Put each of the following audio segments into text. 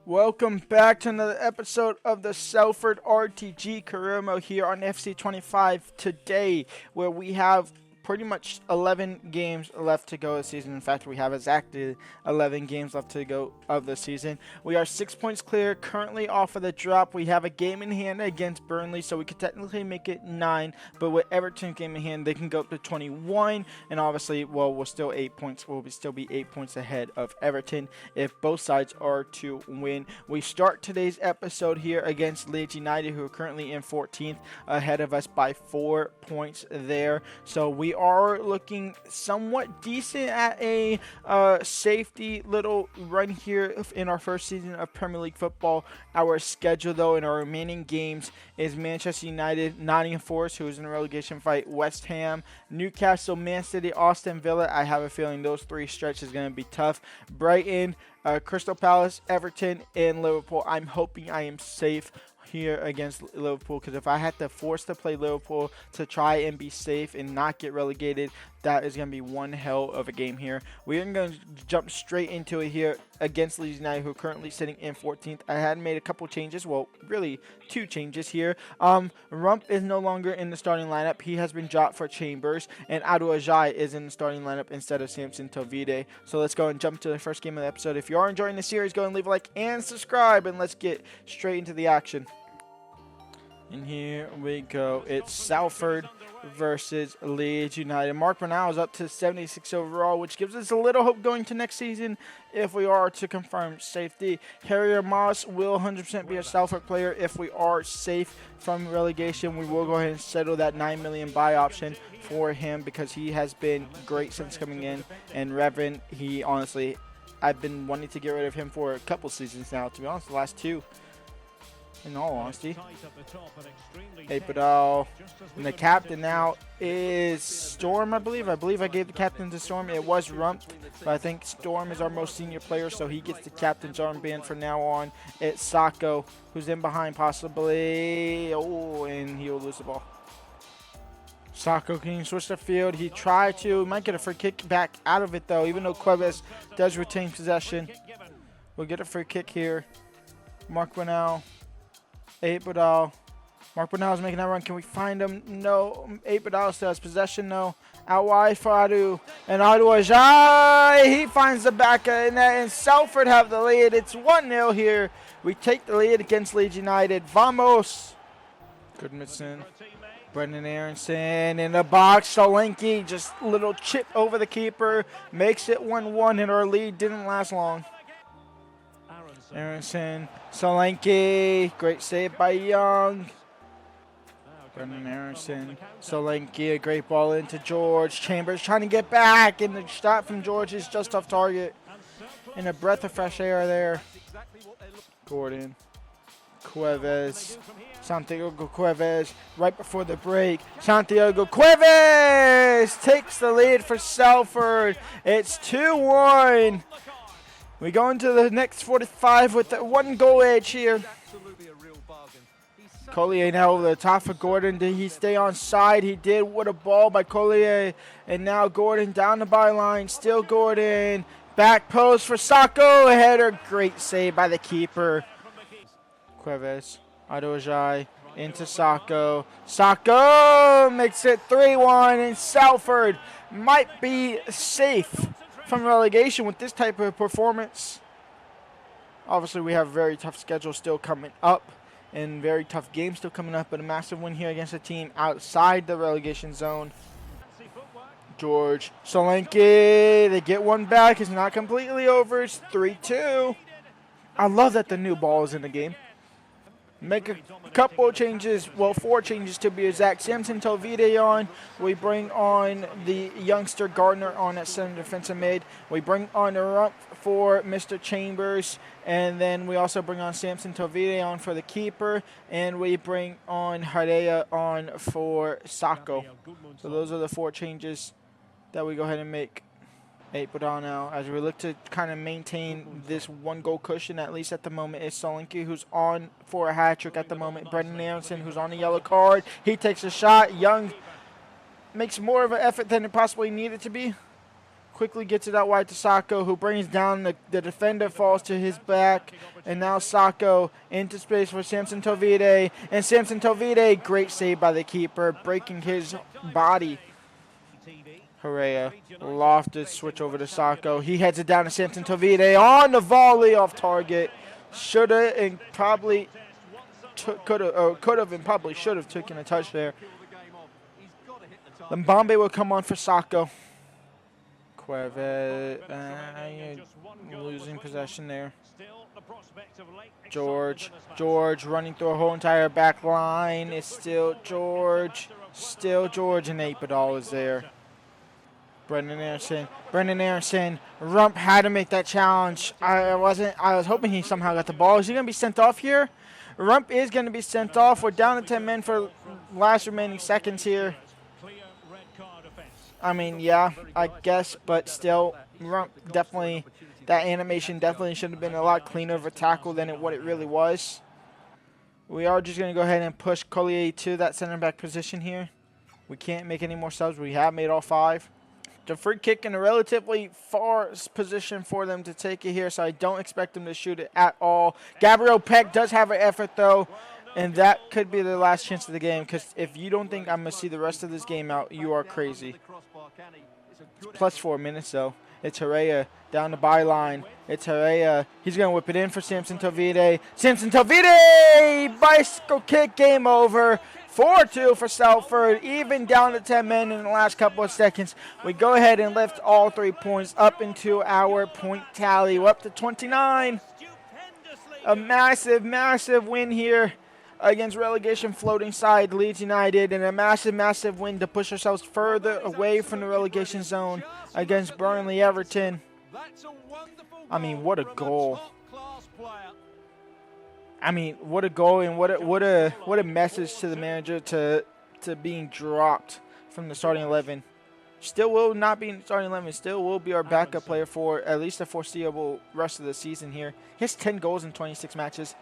Welcome back to another episode of the Salford RTG Career Mode here on FC25 today, where we have pretty much 11 games left to go this season. In fact, we have exactly 11 games left to go of the season. We are 6 points clear currently off of the drop. We have a game in hand against Burnley, so we could technically make it 9, but with Everton's game in hand, they can go up to 21, and obviously, well, we're still 8 points. We'll still be 8 points ahead of Everton if both sides are to win. We start today's episode here against Leeds United, who are currently in 14th, ahead of us by 4 points there. So we are looking somewhat decent at a safety little run here in our first season of Premier League football. Our schedule, though, in our remaining games is Manchester United, Nottingham Forest, who is in a relegation fight, West Ham, Newcastle, Man City, Aston Villa. I have a feeling those three stretches is going to be tough. Brighton, Crystal Palace, Everton, and Liverpool. I'm hoping I am safe here against Liverpool, because if I had to force to play Liverpool to try and be safe and not get relegated, that is going to be one hell of a game here. We are going to jump straight into it here against Leeds United, who are currently sitting in 14th. I had made a couple changes, well, really 2 changes here. Rump is no longer in the starting lineup. He has been dropped for Chambers, and Aduajai is in the starting lineup instead of Samson Tovide. So let's go and jump to the first game of the episode. If you are enjoying the series, go and leave a like and subscribe, and let's get straight into the action. And here we go. It's Salford versus Leeds United. Mark Bernal is up to 76 overall, which gives us a little hope going to next season if we are to confirm safety. Harrier Moss will 100% be a Salford player if we are safe from relegation. We will go ahead and settle that 9 million buy option for him because he has been great since coming in. And Revan, he honestly, I've been wanting to get rid of him for a couple seasons now, to be honest, the last 2. In all honesty. Apadal. And the captain now is Storm, I believe. I gave the captain to Storm. It was Rump, but I think Storm is our most senior player, so he gets the captain's armband from now on. It's Sacco, who's in behind possibly. Oh, and he'll lose the ball. Sacco can switch the field. He tried to. Might get a free kick back out of it, though, even though Cuevas does retain possession. We'll get a free kick here. Mark Bernal. Apadal. Mark Bernal is making that run. Can we find him? No. Apadal still has possession. No. Out wide for Adu. And Aduajai. He finds the back of the net. And Salford have the lead. It's 1-0 here. We take the lead against Leeds United. Vamos. Goodmanson. Brendan Aronson in the box. Solanke just a little chip over the keeper. Makes it 1-1. And our lead didn't last long. Aronson, Solanke, great save by Young. Brendan Aronson, Solanke, a great ball into George. Chambers trying to get back, and the shot from George is just off target. And a breath of fresh air there. Gordon, Cuevas, Santiago Cuevas, right before the break. Santiago Cuevas takes the lead for Salford. It's 2-1. We go into the next 45 with the 1-goal edge here. Collier now over the top for Gordon. Did he stay on side? He did with a ball by Collier. And now Gordon down the byline. Still Gordon. Back post for Sacco. A header. Great save by the keeper. Cuevas. Aduajai into Sacco. Sacco makes it 3-1. And Salford might be safe from relegation with this type of performance. Obviously, we have a very tough schedule still coming up and very tough games still coming up, but a massive win here against a team outside the relegation zone. George, Solanke, they get one back. It's not completely over. It's 3-2. I love that the new ball is in the game. Make a couple changes, well, 4 changes to be exact. Samson Tovide on. We bring on the youngster Gardner on at center defensive mid. We bring on a rump for Mr. Chambers. And then we also bring on Samson Tovide on for the keeper. And we bring on Harea on for Sacco. So those are the 4 changes that we go ahead and make. Apadal now, as we look to kind of maintain this 1-goal cushion, at least at the moment, is Solanke, who's on for a hat-trick at the moment. Brendan Aronson, who's on a yellow card. He takes a shot. Young makes more of an effort than it possibly needed to be. quickly gets it out wide to Sacco, who brings down the defender, falls to his back. And now Sacco into space for Samson Tovide. And Samson Tovide, great save by the keeper, breaking his body. Herrera lofted, switch over to Sacco. He heads it down to Samson Tovide on the volley off target. Should have and probably could have and probably should have taken a touch there. Mbambe will come on for Sacco. Cueve losing possession there. George running through a whole entire back line. It's still George, and Apadal is there. Brendan Aronson, Rump had to make that challenge. I was hoping he somehow got the ball. Is he going to be sent off here? Rump is going to be sent off. We're down to 10 men for last remaining seconds here. I mean, yeah, I guess, but still, Rump definitely, that animation definitely should have been a lot cleaner of a tackle than what it really was. We are just going to go ahead and push Collier to that center back position here. We can't make any more subs. We have made all 5. The free kick in a relatively far position for them to take it here, so I don't expect them to shoot it at all. Gabriel Peck does have an effort, though, and that could be the last chance of the game, because if you don't think I'm going to see the rest of this game out, you are crazy. It's plus 4 minutes, though. It's Herrera down the byline. It's Herrera. He's going to whip it in for Samson Tovide. Samson Tovide! Bicycle kick, game over. 4-2 for Salford, even down to 10 men in the last couple of seconds. We go ahead and lift all 3 points up into our point tally. We're up to 29. A massive, massive win here against relegation floating side Leeds United, and a massive, massive win to push ourselves further away from the relegation zone against Burnley Everton. I mean, what a goal. I mean, what a goal, and what a message to the manager to being dropped from the starting 11. Still will not be in the starting 11. Still will be our backup player for at least the foreseeable rest of the season here. He has 10 goals in 26 matches.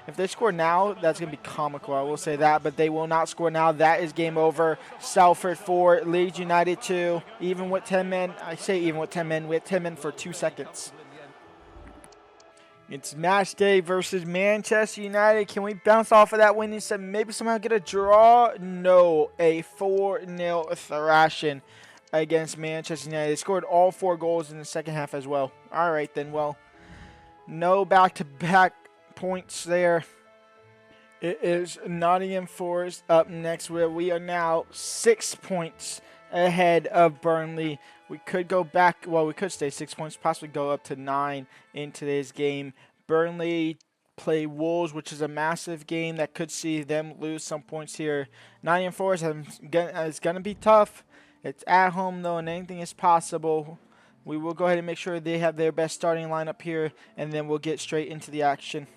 If they score now, that's going to be comical, I will say that. But they will not score now. That is game over. Salford 4, Leeds United 2. Even with 10 men, I say even with 10 men, we have 10 men for 2 seconds. It's match day versus Manchester United. Can we bounce off of that win and maybe somehow get a draw? No, a 4-0 thrashing against Manchester United. They scored all 4 goals in the second half as well. All right, then, well, no back-to-back points there. It is Nottingham Forest up next, where we are now 6 points ahead of Burnley. We could go back, well, we could stay 6 points, possibly go up to 9 in today's game. Burnley play Wolves, which is a massive game that could see them lose some points here. Nottingham Forest is going to be tough. It's at home, though, and anything is possible. We will go ahead and make sure they have their best starting lineup here, and then we'll get straight into the action.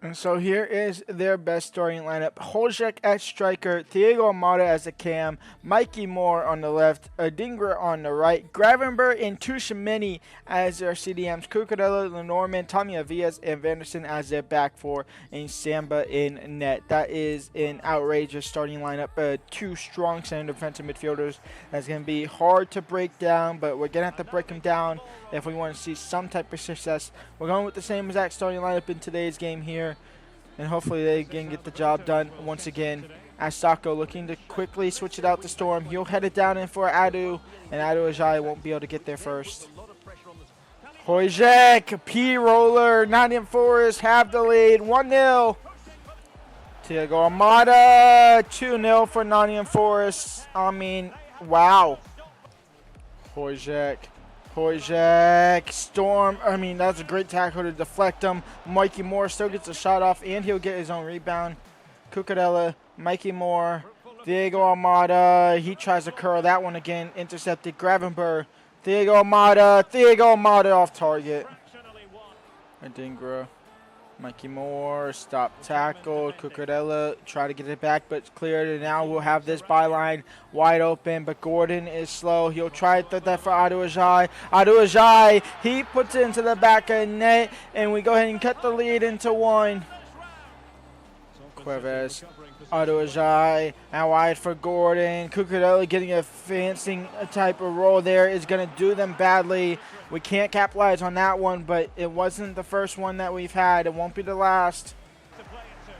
And so here is their best starting lineup. Holjek at striker, Thiago Almada as a cam, Mikey Moore on the left, Adingra on the right, Gravenberg and Tushimeni as their CDMs, Cucurella, Lenormand, Tommy Avias, and Vanderson as their back four, and Samba in net. That is an outrageous starting lineup. 2 strong center defensive midfielders. That's going to be hard to break down, but we're going to have to break them down if we want to see some type of success. We're going with the same exact starting lineup in today's game here. And hopefully they can get the job done once again. As Sacco looking to quickly switch it out to Storm. He'll head it down in for Adu. And Adu Ajay won't be able to get there first. Hojek, P-roller, Nottingham Forest have the lead. 1-0. Thiago Almada, 2-0 for Nottingham Forest. I mean, wow. Hojek, Storm. I mean, that's a great tackle to deflect him. Mikey Moore still gets a shot off, and he'll get his own rebound. Cucurella, Mikey Moore, Diego Almada. He tries to curl that one again. Intercepted. Gravenberg, Diego Almada off target. Adingra, Mikey Moore, stop tackle. Cucurella try to get it back, but it's cleared. And now we'll have this byline wide open, but Gordon is slow. He'll try to throw that for Adu Ajay. He puts it into the back of the net, and we go ahead and cut the lead into 1. Cuevas. Adewale out wide for Gordon. Cucurella getting a fancy type of roll there is going to do them badly. We can't capitalize on that one, but it wasn't the first one that we've had. It won't be the last.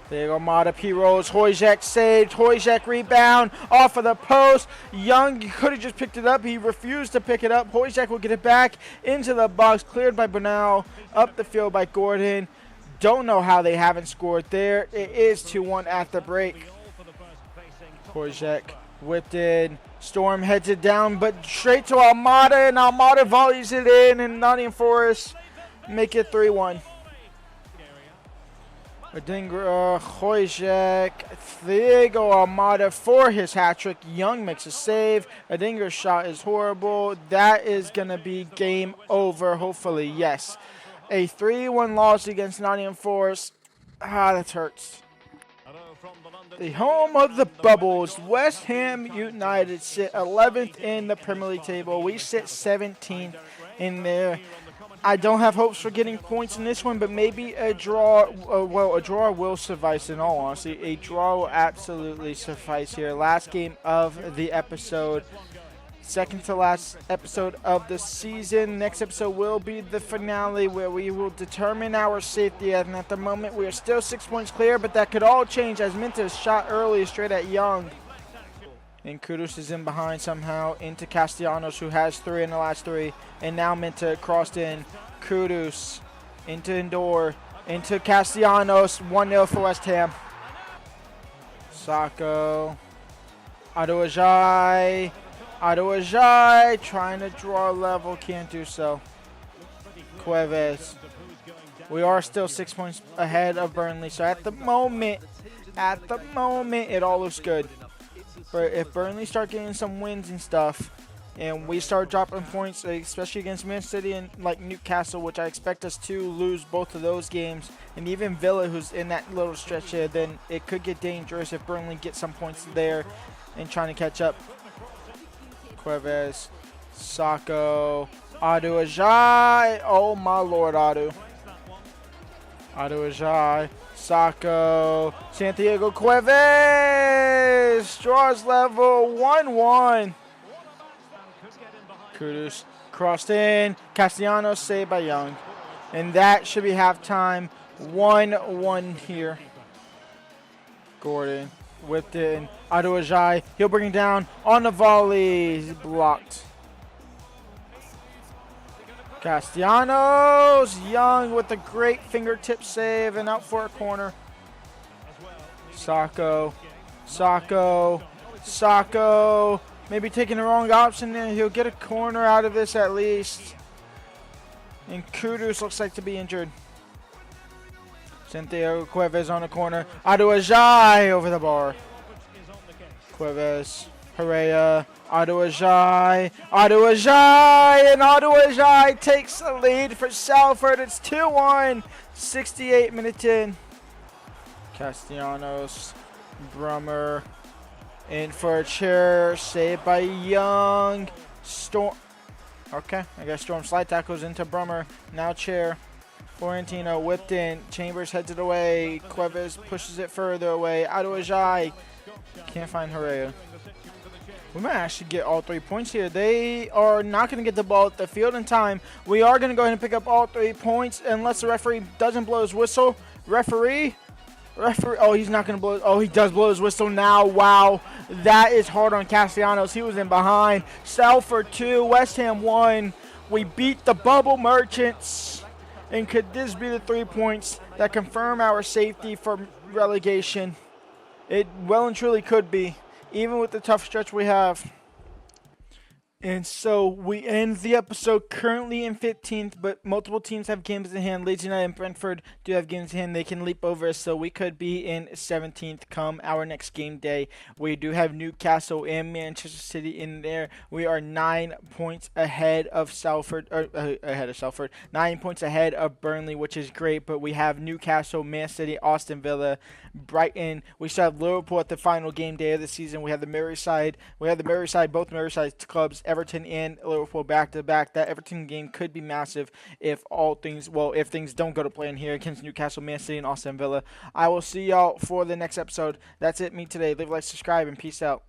There you go, Mata P rolls. Hojek saved. Hojek rebound off of the post. Young could have just picked it up. He refused to pick it up. Hojek will get it back into the box. Cleared by Bernal. Up the field by Gordon. Don't know how they haven't scored there. It is 2-1 at the break. Hojek whipped in. Storm heads it down, but straight to Almada, and Almada volleys it in, and Nottingham Forest make it 3-1. Hojek, Diego Almada for his hat trick. Young makes a save. Adinger's shot is horrible. That is going to be game over, hopefully, yes. A 3-1 loss against Nottingham Forest. That hurts. The home of the Bubbles, West Ham United sit 11th in the Premier League table. We sit 17th in there. I don't have hopes for getting points in this one, but maybe a draw. Well, a draw will suffice in all honesty. A draw will absolutely suffice here. Last game of the episode. Second to last episode of the season. Next episode will be the finale where we will determine our safety. And at the moment, we are still 6 points clear, but that could all change as Minta shot early straight at Young. And Kudus is in behind somehow into Castellanos, who has 3 in the last 3. And now Minta crossed in. Kudus into Indor, into Castellanos. 1-0 for West Ham. Sacco. Adewale trying to draw a level, can't do so. Cuevas. We are still 6 points ahead of Burnley, so at the moment, it all looks good. But if Burnley start getting some wins and stuff, and we start dropping points, especially against Man City and like Newcastle, which I expect us to lose both of those games, and even Villa, who's in that little stretch here, then it could get dangerous if Burnley gets some points there and trying to catch up. Cuevas, Sacco, Adewale. Oh my lord, Adewale, Sacco, Santiago Cuevas draws level 1-1. Kudus crossed in. Castellanos saved by Young. And that should be halftime. 1-1 here. Gordon whipped in. Adewale, he'll bring it down on the volley. He's blocked. Castellanos, Young with a great fingertip save and out for a corner. Sacco, maybe taking the wrong option there. He'll get a corner out of this at least. And Kudus looks like to be injured. Santiago Cuevas on the corner. Adewale over the bar. Cuevas, Herrera, Adewale, and Adewale takes the lead for Salford. It's 2-1, 68 minutes in. Castellanos, Brummer, in for a chair, saved by Young. Storm, okay, I guess Storm slide tackles into Brummer. Now chair. Florentino whipped in. Chambers heads it away. Cuevas pushes it further away. Adewale can't find Herrera. We might actually get all 3 points here. They are not going to get the ball at the field in time. We are going to go ahead and pick up all 3 points unless the referee doesn't blow his whistle. Referee. Oh, he's not going to blow. Oh, he does blow his whistle now. Wow. That is hard on Castellanos. He was in behind. Salford 2, West Ham 1. We beat the Bubble Merchants. And could this be the 3 points that confirm our safety for relegation? It well and truly could be, even with the tough stretch we have. And so we end the episode currently in 15th, but multiple teams have games in hand. Leeds United and Brentford do have games in hand. They can leap over us, so we could be in 17th come our next game day. We do have Newcastle and Manchester City in there. We are 9 points ahead of Salford, 9 points ahead of Burnley, which is great, but we have Newcastle, Man City, Aston Villa, Brighton. We still have Liverpool at the final game day of the season. We have the Merseyside. Both Merseyside clubs Everton and Liverpool back-to-back. That Everton game could be massive if things don't go to plan here against Newcastle, Man City, and Aston Villa. I will see y'all for the next episode. That's it, me today. Leave a like, subscribe, and peace out.